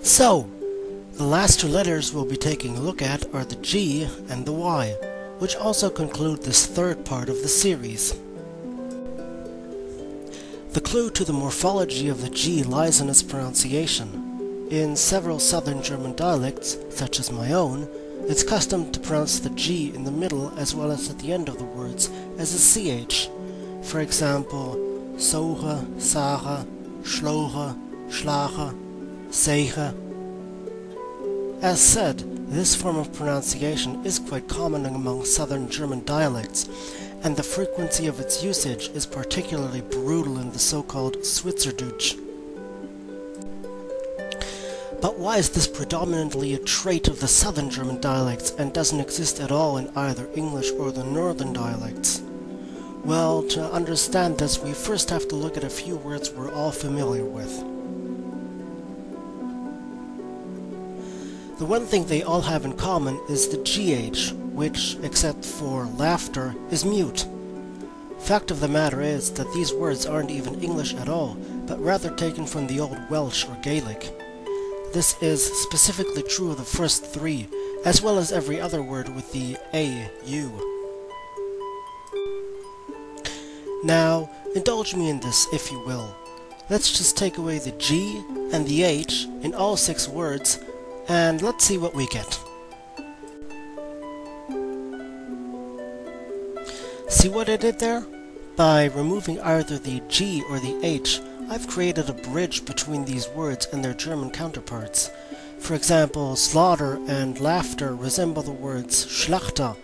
So, the last two letters we'll be taking a look at are the G and the Y, which also conclude this third part of the series. The clue to the morphology of the G lies in its pronunciation. In several southern German dialects, such as my own, it's custom to pronounce the G in the middle as well as at the end of the words as a CH. For example, soge, sage, schloge, schlage, sege. As said, this form of pronunciation is quite common among southern German dialects, and the frequency of its usage is particularly brutal in the so-called Schweizerdeutsch. But why is this predominantly a trait of the southern German dialects and doesn't exist at all in either English or the northern dialects? Well, to understand this, we first have to look at a few words we're all familiar with. The one thing they all have in common is the GH, which, except for laughter, is mute. Fact of the matter is that these words aren't even English at all, but rather taken from the old Welsh or Gaelic. This is specifically true of the first three, as well as every other word with the A, U. Now, indulge me in this, if you will. Let's just take away the G and the H in all 6 words, and let's see what we get. See what I did there? By removing either the G or the H, I've created a bridge between these words and their German counterparts. For example, slaughter and laughter resemble the words Schlachter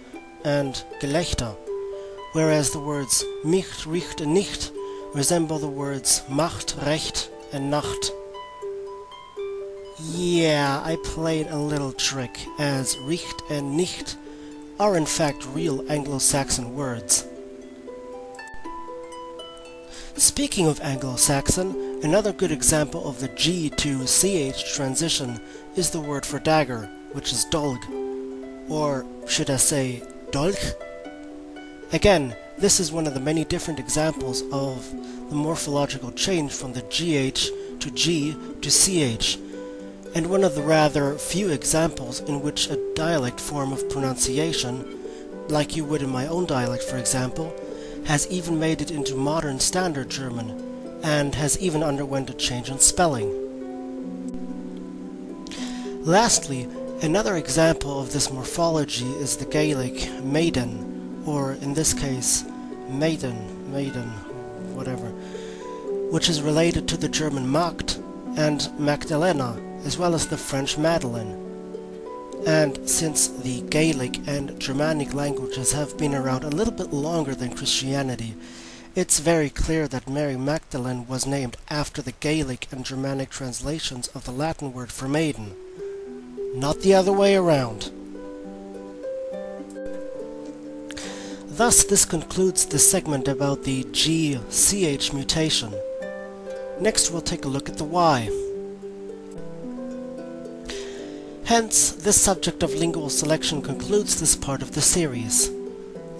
and Gelächter, whereas the words mich, riecht and nicht resemble the words Macht, Recht and Nacht. Yeah, I played a little trick, as riecht and nicht are in fact real Anglo-Saxon words. Speaking of Anglo-Saxon, another good example of the G to CH transition is the word for dagger, which is dolg, or should I say dolch? Again, this is one of the many different examples of the morphological change from the GH to G to CH, and one of the rather few examples in which a dialect form of pronunciation, like you would in my own dialect for example, has even made it into modern standard German, and has even underwent a change in spelling. Lastly, another example of this morphology is the Gaelic maiden, or in this case, maiden, whatever, which is related to the German Magd and Magdalena, as well as the French Madeleine. And since the Gaelic and Germanic languages have been around a little bit longer than Christianity, it's very clear that Mary Magdalene was named after the Gaelic and Germanic translations of the Latin word for maiden, not the other way around. Thus, this concludes this segment about the G-CH mutation. Next, we'll take a look at the Y. Hence, this subject of lingual selection concludes this part of the series.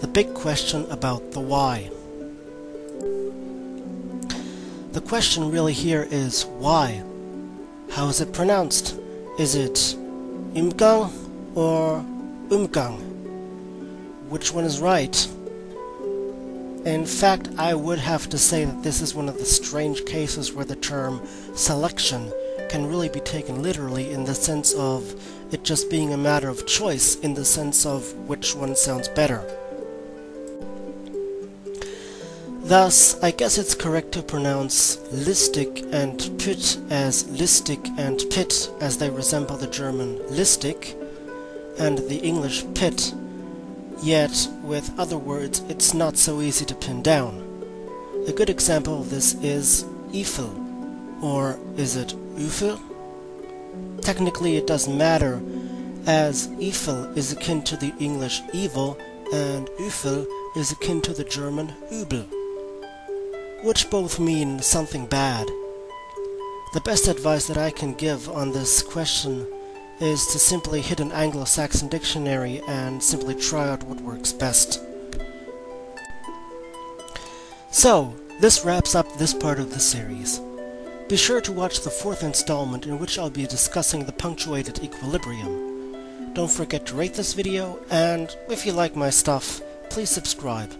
The big question about the Y. The question really here is why? How is it pronounced? Is it Umgang or Umgang? Which one is right? In fact, I would have to say that this is one of the strange cases where the term selection can really be taken literally in the sense of it just being a matter of choice in the sense of which one sounds better. Thus, I guess it's correct to pronounce listig and pit as listig and pit, as they resemble the German listig and the English pit, yet with other words it's not so easy to pin down. A good example of this is Eefel, or is it Ufel? Technically it doesn't matter, as Eefel is akin to the English evil and Ufel is akin to the German Übel, which both mean something bad. The best advice that I can give on this question is to simply hit an Anglo-Saxon dictionary and simply try out what works best. So, this wraps up this part of the series. Be sure to watch the 4th installment in which I'll be discussing the punctuated equilibrium. Don't forget to rate this video, and if you like my stuff, please subscribe.